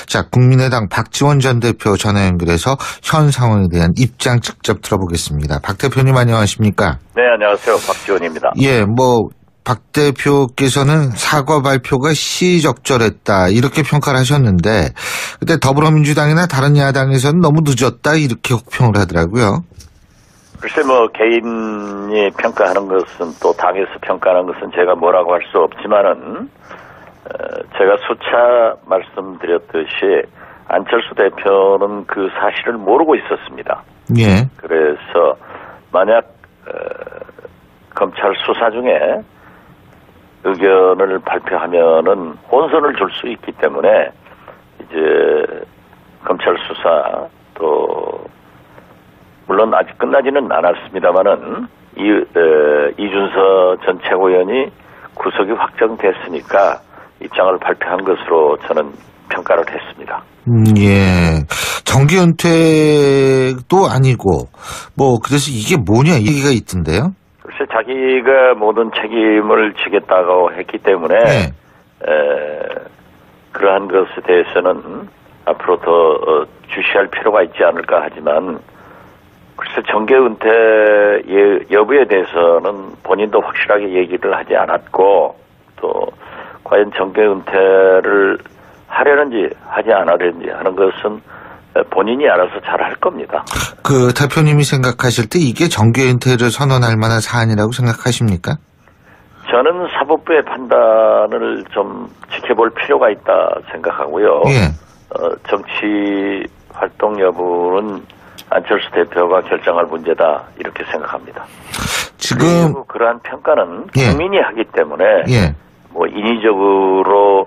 자, 국민의당 박지원 전 대표 전화 연결해서 현 상황에 대한 입장 직접 들어보겠습니다. 박 대표님 안녕하십니까? 네, 안녕하세요. 박지원입니다. 예, 박 대표께서는 사과 발표가 시적절했다 이렇게 평가를 하셨는데 그때 더불어민주당이나 다른 야당에서는 너무 늦었다 이렇게 혹평을 하더라고요. 글쎄 개인이 평가하는 것은 또 당에서 평가하는 것은 제가 뭐라고 할 수 없지만은 제가 수차 말씀드렸듯이 안철수 대표는 그 사실을 모르고 있었습니다. 예. 그래서 만약 검찰 수사 중에 의견을 발표하면은 혼선을 줄 수 있기 때문에 이제 검찰 수사 또 물론 아직 끝나지는 않았습니다만은 이준서 전 최고위원이 구속이 확정됐으니까 입장을 발표한 것으로 저는 평가를 했습니다. 예. 정계 은퇴도 아니고 그래서 이게 뭐냐 얘기가 있던데요. 글쎄 자기가 모든 책임을 지겠다고 했기 때문에 네. 그러한 것에 대해서는 앞으로 더 주시할 필요가 있지 않을까 하지만 글쎄 정계 은퇴 여부에 대해서는 본인도 확실하게 얘기를 하지 않았고 또 과연 정계 은퇴를 하려는지 하지 않으려는지 하는 것은 본인이 알아서 잘 할 겁니다. 그 대표님이 생각하실 때 이게 정계 은퇴를 선언할 만한 사안이라고 생각하십니까? 저는 사법부의 판단을 좀 지켜볼 필요가 있다 생각하고요. 예. 정치 활동 여부는 안철수 대표가 결정할 문제다 이렇게 생각합니다. 지금 그리고 그러한 평가는 예. 국민이 하기 때문에 예. 인위적으로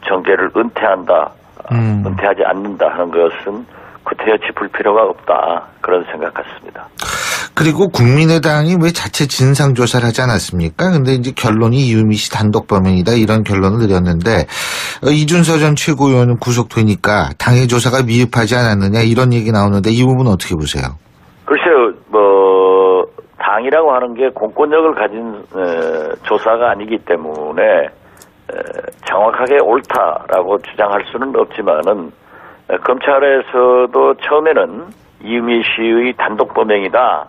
정계를 은퇴한다, 은퇴하지 않는다 하는 것은 구태여 짚을 필요가 없다 그런 생각 같습니다. 그리고 국민의당이 왜 자체 진상조사를 하지 않았습니까? 근데 이제 결론이 이유미 씨 단독 범행이다 이런 결론을 내렸는데 이준서 전 최고위원은 구속되니까 당의 조사가 미흡하지 않았느냐 이런 얘기 나오는데 이 부분은 어떻게 보세요? 글쎄요, 당이라고 하는 게 공권력을 가진 조사가 아니기 때문에 정확하게 옳다라고 주장할 수는 없지만은 검찰에서도 처음에는 이유미 씨의 단독 범행이다.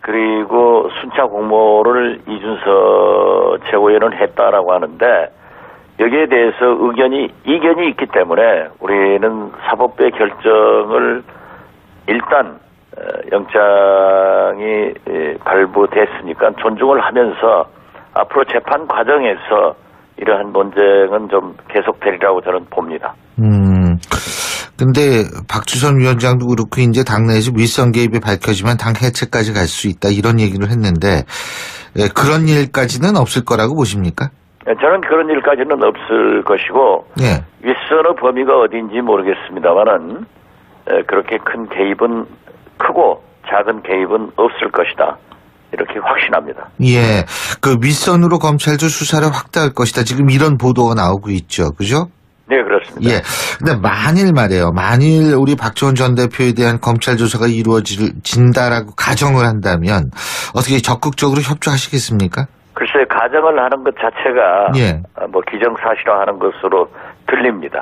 그리고 순차 공모를 이준서 최고위원은 했다라고 하는데 여기에 대해서 이견이 있기 때문에 우리는 사법부의 결정을 일단 영장이 발부됐으니까 존중을 하면서 앞으로 재판 과정에서 이러한 논쟁은 좀 계속되리라고 저는 봅니다. 근데 박주선 위원장도 그렇고 이제 당내에서 윗선 개입이 밝혀지면 당 해체까지 갈 수 있다 이런 얘기를 했는데 그런 일까지는 없을 거라고 보십니까? 저는 그런 일까지는 없을 것이고 예. 윗선의 범위가 어딘지 모르겠습니다만은 그렇게 큰 개입은 크고 작은 개입은 없을 것이다. 이렇게 확신합니다. 예. 그 윗선으로 검찰도 수사를 확대할 것이다. 지금 이런 보도가 나오고 있죠. 그죠? 네, 그렇습니다. 예. 근데 만일 우리 박지원 전 대표에 대한 검찰 조사가 이루어진다라고 가정을 한다면 어떻게 적극적으로 협조하시겠습니까? 글쎄, 가정을 하는 것 자체가 예. 기정사실화하는 것으로 들립니다.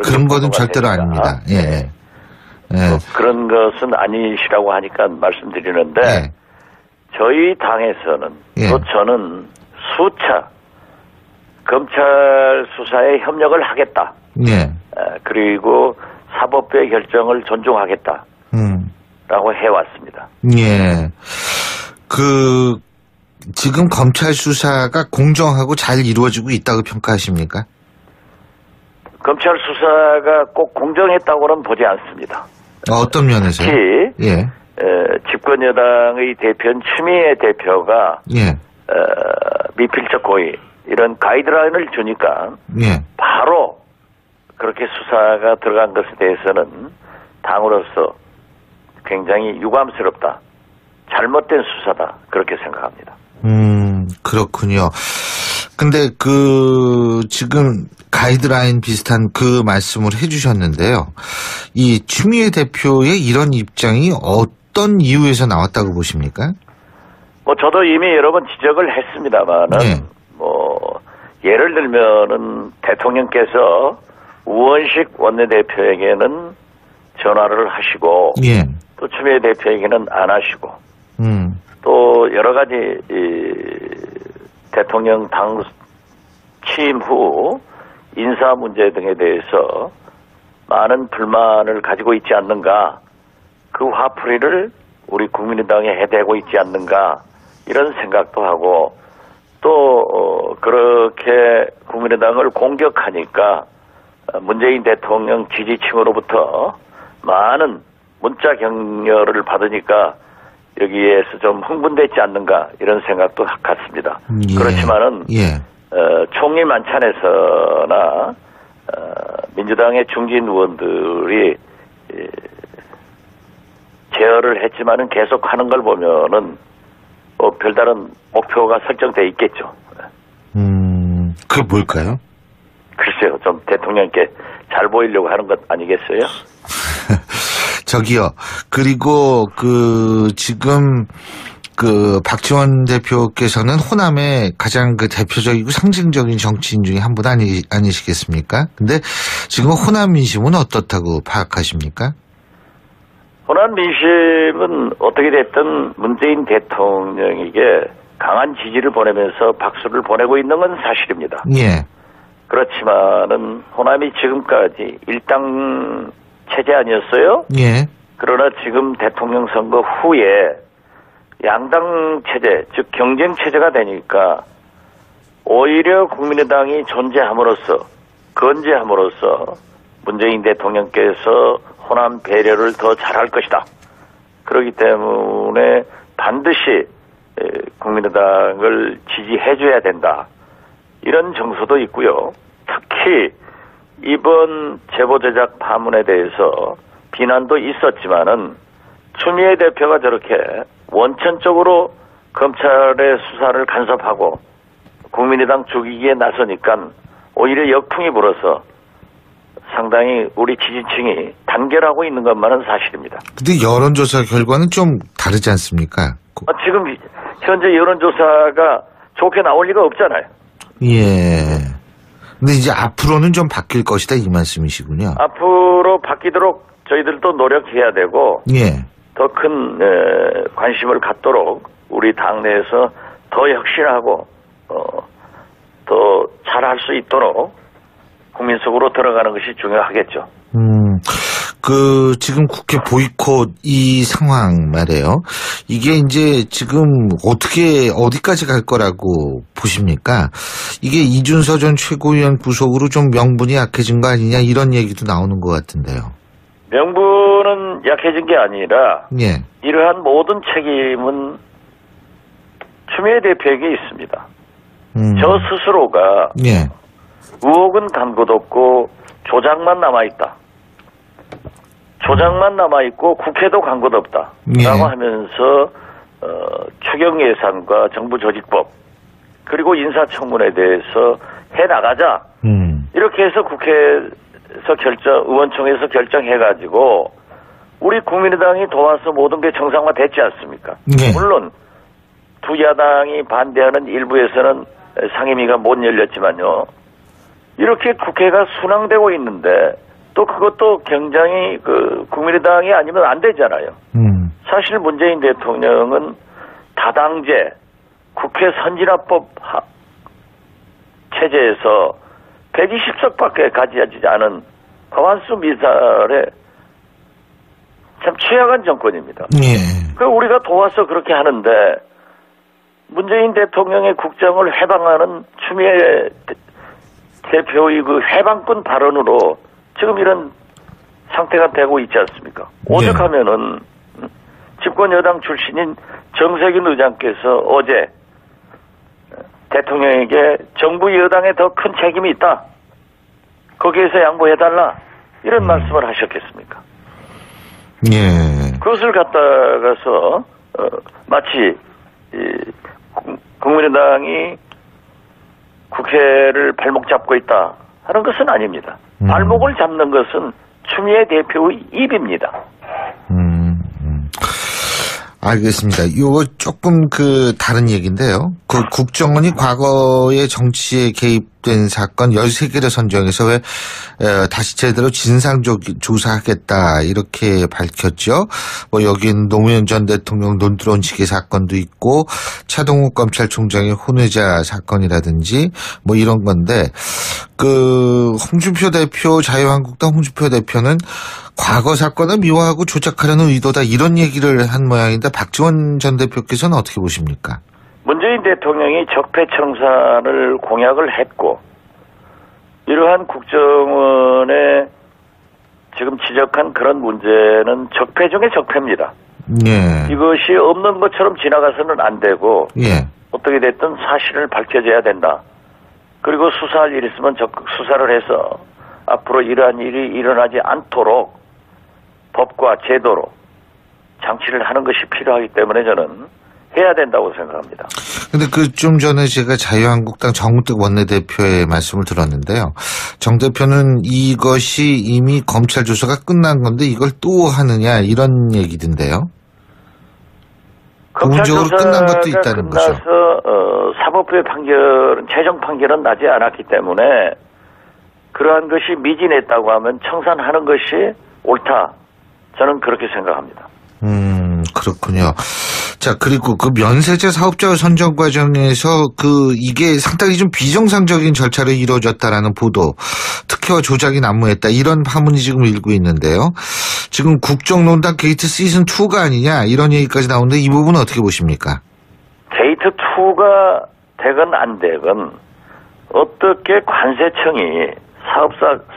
그런 거는 절대로 아닙니다. 예. 예. 그런 것은 아니시라고 하니까 말씀드리는데 예. 저희 당에서는 예. 또 저는 수차 검찰 수사에 협력을 하겠다. 예. 그리고 사법부의 결정을 존중하겠다. 라고 해왔습니다. 예. 지금 검찰 수사가 공정하고 잘 이루어지고 있다고 평가하십니까? 검찰 수사가 꼭 공정했다고는 보지 않습니다. 어떤 면에서요? 특히 예. 집권 여당의 대표인 추미애 대표가 예. 미필적 고의 이런 가이드라인을 주니까 예. 바로 그렇게 수사가 들어간 것에 대해서는 당으로서 굉장히 유감스럽다. 잘못된 수사다. 그렇게 생각합니다. 그렇군요. 근데 지금 가이드라인 비슷한 그 말씀을 해주셨는데요. 이 추미애 대표의 이런 입장이 어떤 이유에서 나왔다고 보십니까? 저도 이미 여러 번 지적을 했습니다만은, 네. 예를 들면은 대통령께서 우원식 원내대표에게는 전화를 하시고 예. 또 추미애 대표에게는 안 하시고 또 여러 가지 대통령 당 취임 후 인사 문제 등에 대해서 많은 불만을 가지고 있지 않는가, 그 화풀이를 우리 국민의당에 해대고 있지 않는가, 이런 생각도 하고, 또 그렇게 국민의당을 공격하니까 문재인 대통령 지지층으로부터 많은 문자 격려를 받으니까 여기에서 좀 흥분되지 않는가, 이런 생각도 갖습니다. 예. 그렇지만은 예. 총리 만찬에서나 민주당의 중진 의원들이 제어를 했지만은 계속 하는 걸 보면은 별다른 목표가 설정돼 있겠죠. 그게 뭘까요? 글쎄요, 좀 대통령께 잘 보이려고 하는 것 아니겠어요? 저기요. 그리고 지금 박지원 대표께서는 호남의 가장 대표적이고 상징적인 정치인 중에 한 분 아니시겠습니까? 근데 지금 호남 민심은 어떻다고 파악하십니까? 호남 민심은 어떻게 됐든 문재인 대통령에게 강한 지지를 보내면서 박수를 보내고 있는 건 사실입니다. 예. 그렇지만은 호남이 지금까지 일당 체제 아니었어요? 예. 그러나 지금 대통령 선거 후에 양당 체제, 즉 경쟁 체제가 되니까 오히려 국민의당이 존재함으로써, 건재함으로써 문재인 대통령께서 호남 배려를 더 잘할 것이다. 그렇기 때문에 반드시 국민의당을 지지해줘야 된다. 이런 정서도 있고요. 특히 이번 제보 제작 파문에 대해서 비난도 있었지만은 추미애 대표가 저렇게 원천적으로 검찰의 수사를 간섭하고 국민의당 죽이기에 나서니까 오히려 역풍이 불어서 상당히 우리 지지층이 단결하고 있는 것만은 사실입니다. 근데 여론조사 결과는 좀 다르지 않습니까? 지금 현재 여론조사가 좋게 나올 리가 없잖아요. 예. 근데 이제 앞으로는 좀 바뀔 것이다, 이 말씀이시군요. 앞으로 바뀌도록 저희들도 노력해야 되고, 예. 더 큰 관심을 갖도록 우리 당내에서 더 혁신하고 더 잘할 수 있도록 국민 속으로 들어가는 것이 중요하겠죠. 지금 국회 보이콧 이 상황 말이에요. 이게 이제 지금 어디까지 갈 거라고 보십니까? 이게 이준서 전 최고위원 구속으로 좀 명분이 약해진 거 아니냐, 이런 얘기도 나오는 것 같은데요. 명분은 약해진 게 아니라, 예. 이러한 모든 책임은 추미애 대표에게 있습니다. 저 스스로가 예. 의혹은 간 것 없고 조작만 남아있다. 조작만 남아있고 국회도 간 것 없다. 예. 라고 하면서 추경 예산과 정부 조직법 그리고 인사청문회에 대해서 해나가자. 이렇게 해서 국회에서 의원총회에서 결정해가지고 우리 국민의당이 도와서 모든 게 정상화됐지 않습니까? 예. 물론 두 야당이 반대하는 일부에서는 상임위가 못 열렸지만요. 이렇게 국회가 순항되고 있는데 또 그것도 굉장히 국민의당이 아니면 안 되잖아요. 사실 문재인 대통령은 다당제, 국회 선진화법 체제에서 120석밖에 가지지 않은 과반수 미달에 참 취약한 정권입니다. 예. 우리가 도와서 그렇게 하는데 문재인 대통령의 국정을 해방하는 추미애 대표의 해방꾼 발언으로 지금 이런 상태가 되고 있지 않습니까? 오죽하면은 집권 여당 출신인 정세균 의장께서 어제 대통령에게 정부 여당에 더 큰 책임이 있다. 거기에서 양보해달라. 이런 말씀을 하셨겠습니까? 예. 그것을 갖다가서 마치 국민의당이 국회를 발목 잡고 있다 하는 것은 아닙니다. 발목을 잡는 것은 추미애 대표의 입입니다. 알겠습니다. 이거 조금 다른 얘기인데요. 국정원이 과거의 정치에 수습된 사건 13개를 선정해서 왜 다시 제대로 진상조사하겠다 이렇게 밝혔죠. 뭐 여긴 노무현 전 대통령 논두렁치기 사건도 있고 차동욱 검찰총장의 혼외자 사건이라든지 뭐 이런 건데 그 홍준표 대표 자유한국당 홍준표 대표는 과거 사건을 미화하고 조작하려는 의도다 이런 얘기를 한 모양인데 박지원 전 대표께서는 어떻게 보십니까? 문재인 대통령이 적폐청산을 공약을 했고 이러한 국정원에 지금 지적한 그런 문제는 적폐 중에 적폐입니다. 예. 이것이 없는 것처럼 지나가서는 안 되고 예. 어떻게 됐든 사실을 밝혀져야 된다. 그리고 수사할 일 있으면 적극 수사를 해서 앞으로 이러한 일이 일어나지 않도록 법과 제도로 장치를 하는 것이 필요하기 때문에 저는 해야 된다고 생각합니다. 근데 그 좀 전에 제가 자유한국당 정우택 원내대표의 말씀을 들었는데요. 정 대표는 이것이 이미 검찰 조사가 끝난 건데 이걸 또 하느냐 이런 얘기던데요. 부분적으로 끝난 것도 있다는 거죠. 사법부의 판결은 최종 판결은 나지 않았기 때문에 그러한 것이 미진했다고 하면 청산하는 것이 옳다. 저는 그렇게 생각합니다. 그렇군요. 자, 그리고 그 면세점 사업자 선정 과정에서 이게 상당히 좀 비정상적인 절차로 이루어졌다라는 보도, 특혜와 조작이 난무했다. 이런 파문이 지금 일고 있는데요. 지금 국정농단 게이트 시즌 2가 아니냐 이런 얘기까지 나오는데 이 부분은 어떻게 보십니까? 게이트 2가 되건 안 되건 어떻게 관세청이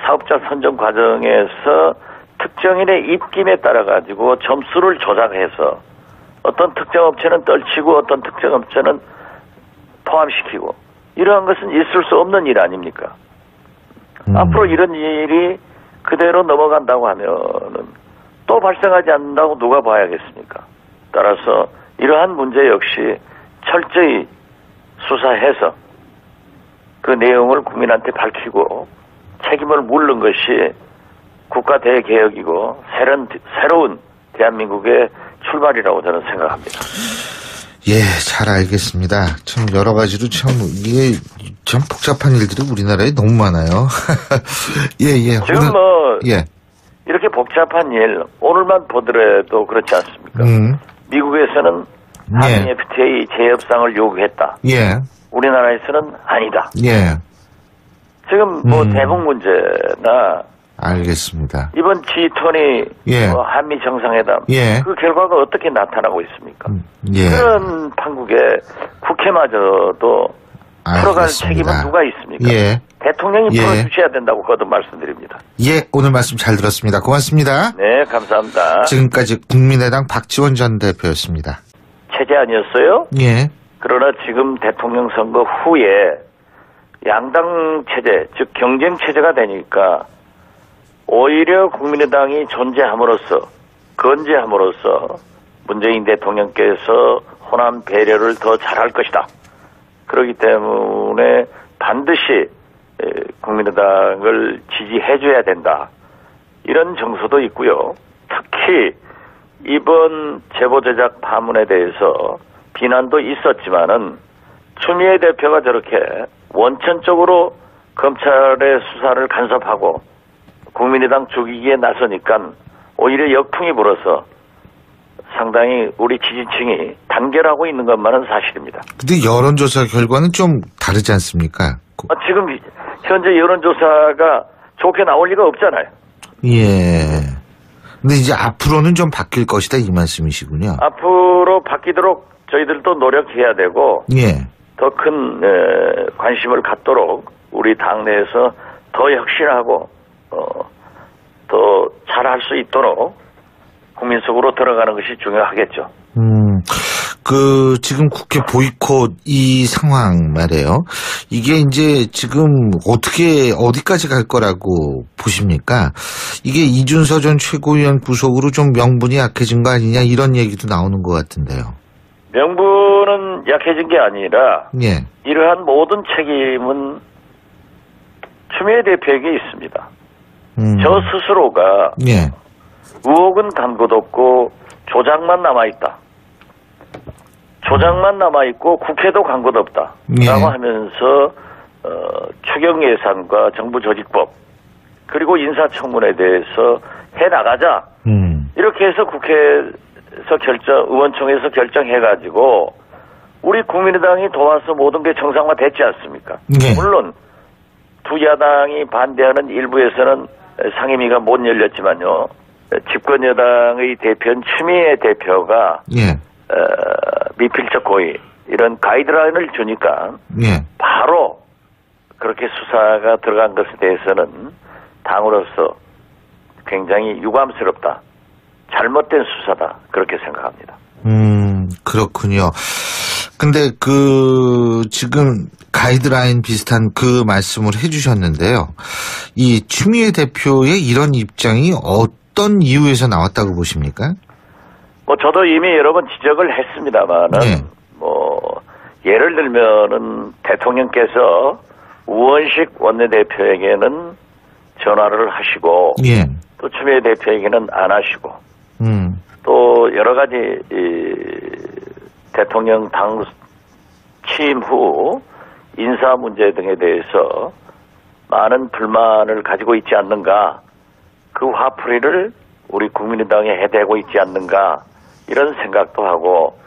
사업자 선정 과정에서 특정인의 입김에 따라 가지고 점수를 조작해서 어떤 특정 업체는 떨치고 어떤 특정 업체는 포함시키고 이러한 것은 있을 수 없는 일 아닙니까? 앞으로 이런 일이 그대로 넘어간다고 하면은 또 발생하지 않는다고 누가 봐야겠습니까? 따라서 이러한 문제 역시 철저히 수사해서 그 내용을 국민한테 밝히고 책임을 물는 것이 국가 대개혁이고 새로운 대한민국의 출발이라고 저는 생각합니다. 예, 잘 알겠습니다. 참 여러 가지로 참 이게 참 복잡한 일들이 우리나라에 너무 많아요. 예. 지금 이렇게 복잡한 일 오늘만 보더라도 그렇지 않습니까? 미국에서는 한미 FTA 재협상을 요구했다. 예. 우리나라에서는 아니다. 예. 지금 대북 문제나 알겠습니다. 이번 G20 한미 정상회담 그 결과가 어떻게 나타나고 있습니까? 그런 판국에 국회마저도 풀어갈 책임은 누가 있습니까? 대통령이 풀어주셔야 된다고 거듭 말씀드립니다. 예, 오늘 말씀 잘 들었습니다. 고맙습니다. 네, 감사합니다. 지금까지 국민의당 박지원 전 대표였습니다. 체제 아니었어요? 예. 그러나 지금 대통령 선거 후에 양당 체제, 즉 경쟁 체제가 되니까 오히려 국민의당이 존재함으로써 건재함으로써 문재인 대통령께서 호남 배려를 더 잘할 것이다. 그렇기 때문에 반드시 국민의당을 지지해줘야 된다. 이런 정서도 있고요. 특히 이번 제보제작 파문에 대해서 비난도 있었지만은 추미애 대표가 저렇게 원천적으로 검찰의 수사를 간섭하고 국민의당 죽이기에 나서니까 오히려 역풍이 불어서 상당히 우리 지지층이 단결하고 있는 것만은 사실입니다. 근데 여론조사 결과는 좀 다르지 않습니까? 지금 현재 여론조사가 좋게 나올 리가 없잖아요. 예. 근데 이제 앞으로는 좀 바뀔 것이다 이 말씀이시군요. 앞으로 바뀌도록 저희들도 노력해야 되고 더 큰 관심을 갖도록 우리 당내에서 더 혁신하고 더 잘할 수 있도록 국민 속으로 들어가는 것이 중요하겠죠. 지금 국회 보이콧 이 상황 말이에요. 이게 이제 지금 어디까지 갈 거라고 보십니까? 이게 이준서 전 최고위원 구속으로 좀 명분이 약해진 거 아니냐 이런 얘기도 나오는 것 같은데요. 명분은 약해진 게 아니라 이러한 모든 책임은 추미애 대표에게 있습니다. 저 스스로가 의혹은 간 것 없고 조작만 남아있다. 조작만 남아있고 국회도 간 것 없다. 라고 하면서 추경 예산과 정부 조직법 그리고 인사청문회에 대해서 해나가자. 이렇게 해서 국회에서 의원총회에서 결정해가지고 우리 국민의당이 도와서 모든 게 정상화됐지 않습니까? 네. 물론 두 야당이 반대하는 일부에서는 상임위가 못 열렸지만요. 집권 여당의 대표인 추미애 대표가 예. 미필적 고의 이런 가이드라인을 주니까 예. 바로 그렇게 수사가 들어간 것에 대해서는 당으로서 굉장히 유감스럽다. 잘못된 수사다. 그렇게 생각합니다. 그렇군요. 근데 지금 가이드라인 비슷한 그 말씀을 해주셨는데요. 이 추미애 대표의 이런 입장이 어떤 이유에서 나왔다고 보십니까? 저도 이미 여러 번 지적을 했습니다만은, 네. 예를 들면은 대통령께서 우원식 원내대표에게는 전화를 하시고, 예. 또 추미애 대표에게는 안 하시고, 또 여러 가지 대통령 당 취임 후 인사 문제 등에 대해서 많은 불만을 가지고 있지 않는가, 그 화풀이를 우리 국민의당에 해대고 있지 않는가 이런 생각도 하고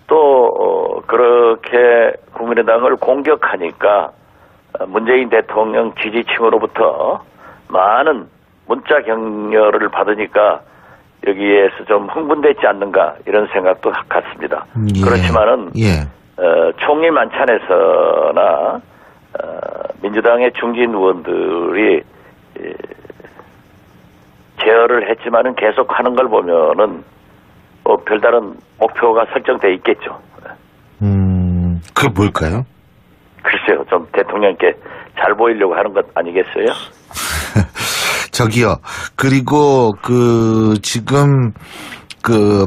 또 그렇게 국민의당을 공격하니까 문재인 대통령 지지층으로부터 많은 문자 격려를 받으니까 여기에서 좀 흥분되지 않는가 이런 생각도 갖습니다. 예. 그렇지만은 예. 총리 만찬에서나 민주당의 중진 의원들이 제어를 했지만은 계속하는 걸 보면은 별다른 목표가 설정돼 있겠죠. 그게 뭘까요? 글쎄요, 좀 대통령께 잘 보이려고 하는 것 아니겠어요? 저기요. 그리고 지금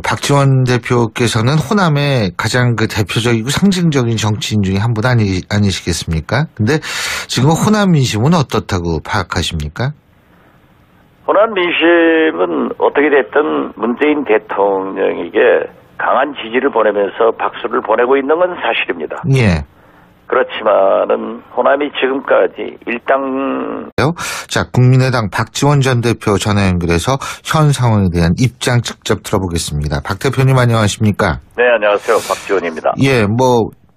박지원 대표께서는 호남의 가장 대표적이고 상징적인 정치인 중에 한 분 아니시겠습니까? 근데 지금 호남 민심은 어떻다고 파악하십니까? 호남 민심은 어떻게 됐든 문재인 대통령에게 강한 지지를 보내면서 박수를 보내고 있는 건 사실입니다. 예. 그렇지만은 호남이 지금까지 일당. 자, 국민의당 박지원 전 대표 전화 연결해서 현 상황에 대한 입장 직접 들어보겠습니다. 박 대표님 안녕하십니까? 네, 안녕하세요. 박지원입니다. 예,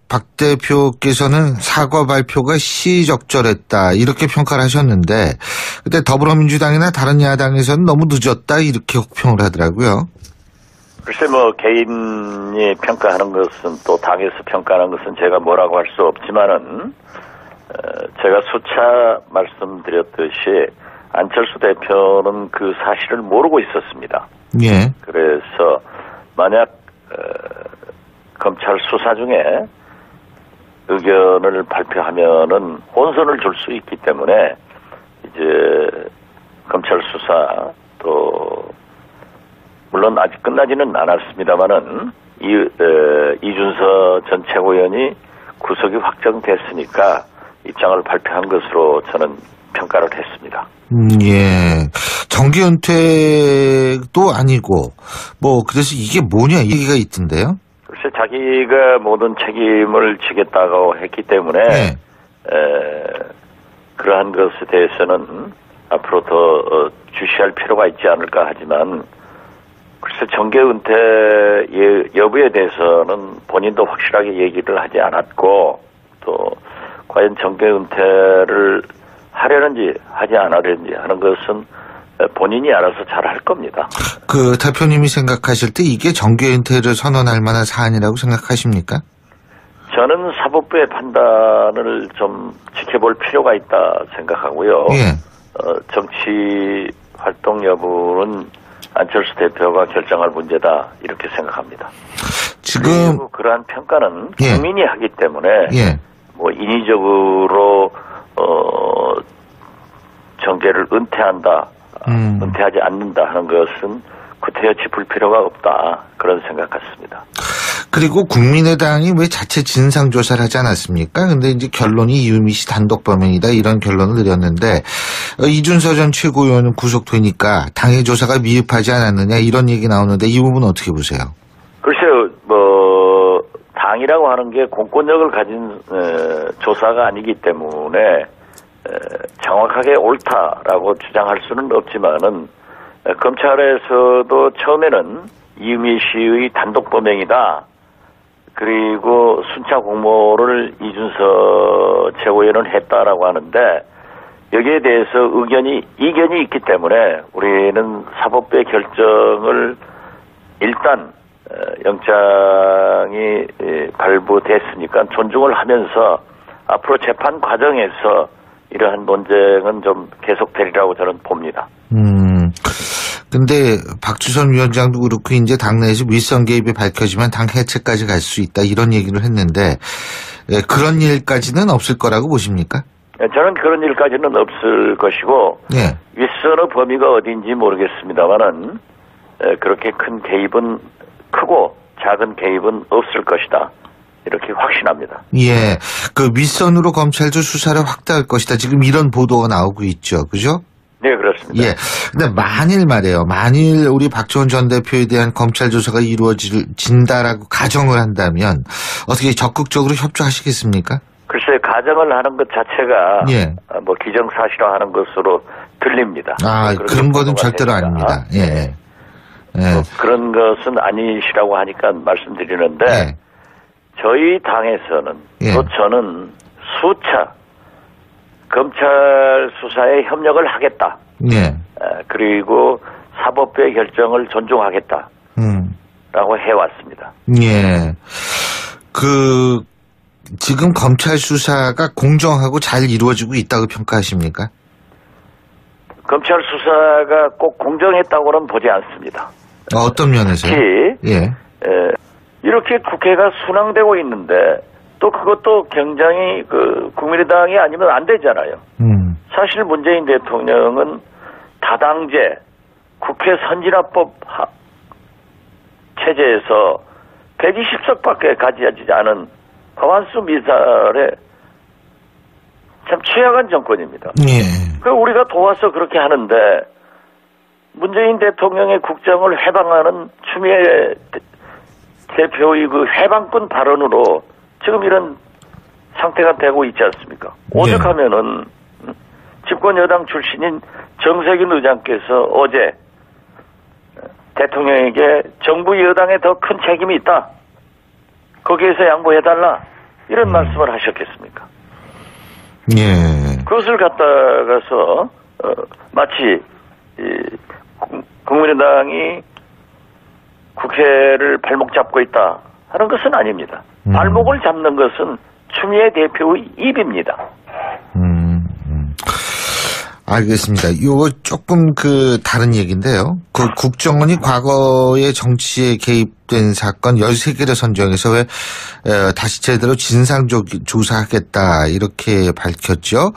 박 대표께서는 사과 발표가 시적절했다 이렇게 평가를 하셨는데 그때 더불어민주당이나 다른 야당에서는 너무 늦었다 이렇게 혹평을 하더라고요. 글쎄 개인이 평가하는 것은 또 당에서 평가하는 것은 제가 뭐라고 할 수 없지만은 제가 수차 말씀드렸듯이 안철수 대표는 그 사실을 모르고 있었습니다. 예. 그래서 만약 검찰 수사 중에 의견을 발표하면은 혼선을 줄 수 있기 때문에 이제 검찰 수사 또 물론 아직 끝나지는 않았습니다만은 이준서 전 최고위원이 구속이 확정됐으니까 입장을 발표한 것으로 저는 평가를 했습니다. 예. 정계 은퇴도 아니고 그래서 이게 뭐냐 얘기가 있던데요. 글쎄 자기가 모든 책임을 지겠다고 했기 때문에 네. 그러한 것에 대해서는 앞으로 더 주시할 필요가 있지 않을까 하지만 글쎄 정계 은퇴 여부에 대해서는 본인도 확실하게 얘기를 하지 않았고 또 과연 정계 은퇴를 하려는지 하지 않으려는지 하는 것은 본인이 알아서 잘 할 겁니다. 대표님이 생각하실 때 이게 정계 은퇴를 선언할 만한 사안이라고 생각하십니까? 저는 사법부의 판단을 좀 지켜볼 필요가 있다 생각하고요. 예. 정치 활동 여부는 안철수 대표가 결정할 문제다 이렇게 생각합니다. 지금 그리고 그러한 평가는 예. 국민이 하기 때문에 예. 인위적으로 정계를 은퇴한다, 은퇴하지 않는다 하는 것은 구태여 짚을 필요가 없다 그런 생각 같습니다. 그리고 국민의당이 왜 자체 진상조사를 하지 않았습니까? 근데 이제 결론이 이유미 씨 단독 범행이다 이런 결론을 내렸는데 이준서 전 최고위원은 구속되니까 당의 조사가 미흡하지 않았느냐 이런 얘기 나오는데 이 부분은 어떻게 보세요? 글쎄요, 당이라고 하는 게 공권력을 가진 조사가 아니기 때문에 정확하게 옳다라고 주장할 수는 없지만은 검찰에서도 처음에는 이유미 씨의 단독 범행이다. 그리고 순차 공모를 이준서 최고위원은 했다라고 하는데 여기에 대해서 이견이 있기 때문에 우리는 사법부의 결정을 일단 영장이 발부됐으니까 존중을 하면서 앞으로 재판 과정에서 이러한 논쟁은 좀 계속되리라고 저는 봅니다. 근데 박주선 위원장도 그렇고 이제 당내에서 윗선 개입이 밝혀지면 당 해체까지 갈 수 있다 이런 얘기를 했는데 그런 일까지는 없을 거라고 보십니까? 저는 그런 일까지는 없을 것이고 예. 윗선의 범위가 어딘지 모르겠습니다만은 그렇게 큰 개입은 크고 작은 개입은 없을 것이다. 이렇게 확신합니다. 예. 그 윗선으로 검찰도 수사를 확대할 것이다. 지금 이런 보도가 나오고 있죠. 그죠? 네, 그렇습니다. 예. 근데 만일 우리 박지원 전 대표에 대한 검찰 조사가 이루어진다라고 가정을 한다면 어떻게 적극적으로 협조하시겠습니까? 글쎄, 가정을 하는 것 자체가 예. 뭐 기정사실화하는 것으로 들립니다. 그런 거는 절대로 아닙니다. 예. 예. 뭐 그런 것은 아니시라고 하니까 말씀드리는데 예. 저희 당에서는 예. 또 저는 수차 검찰 수사에 협력을 하겠다. 예. 그리고 사법부의 결정을 존중하겠다. 라고 해왔습니다. 예. 지금 검찰 수사가 공정하고 잘 이루어지고 있다고 평가하십니까? 검찰 수사가 꼭 공정했다고는 보지 않습니다. 어떤 면에서요? 특히 예. 이렇게 국회가 순항되고 있는데 또 그것도 굉장히 국민의당이 아니면 안 되잖아요. 사실 문재인 대통령은 다당제 국회 선진화법 체제에서 120석밖에 가지지 않은 과반수 미달에 참 취약한 정권입니다. 예. 우리가 도와서 그렇게 하는데 문재인 대통령의 국정을 해방하는 추미애 대표의 그 해방권 발언으로 지금 이런 상태가 되고 있지 않습니까? 오죽하면은 집권 여당 출신인 정세균 의장께서 어제 대통령에게 정부 여당에 더 큰 책임이 있다. 거기에서 양보해달라. 이런 말씀을 하셨겠습니까? 예. 그것을 갖다가서 마치 국민의당이 국회를 발목 잡고 있다 하는 것은 아닙니다. 발목을 잡는 것은 추미애 대표의 입입니다. 알겠습니다. 요거 조금 다른 얘기인데요. 국정원이 과거의 정치에 개입된 사건 13개를 선정해서 다시 제대로 진상조사하겠다 이렇게 밝혔죠.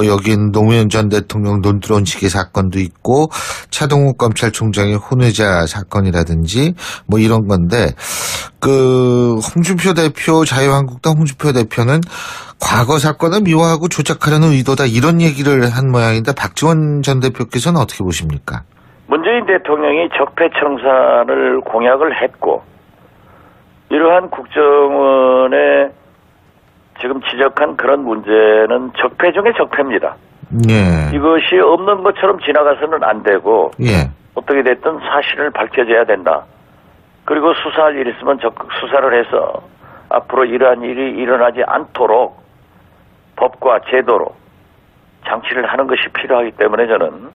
여긴 노무현 전 대통령 논두렁 시계 사건도 있고 차동욱 검찰총장의 혼외자 사건이라든지 이런 건데 홍준표 대표 자유한국당 홍준표 대표는 과거 사건을 미화하고 조작하려는 의도다 이런 얘기를 한 모양인데 박지원 전 대표께서는 어떻게 보십니까? 문재인 대통령이 적폐청산을 공약을 했고 이러한 국정원에 지금 지적한 그런 문제는 적폐 중에 적폐입니다. 예. 이것이 없는 것처럼 지나가서는 안 되고 예. 어떻게 됐든 사실을 밝혀져야 된다. 그리고 수사할 일 있으면 적극 수사를 해서 앞으로 이러한 일이 일어나지 않도록 법과 제도로 장치를 하는 것이 필요하기 때문에 저는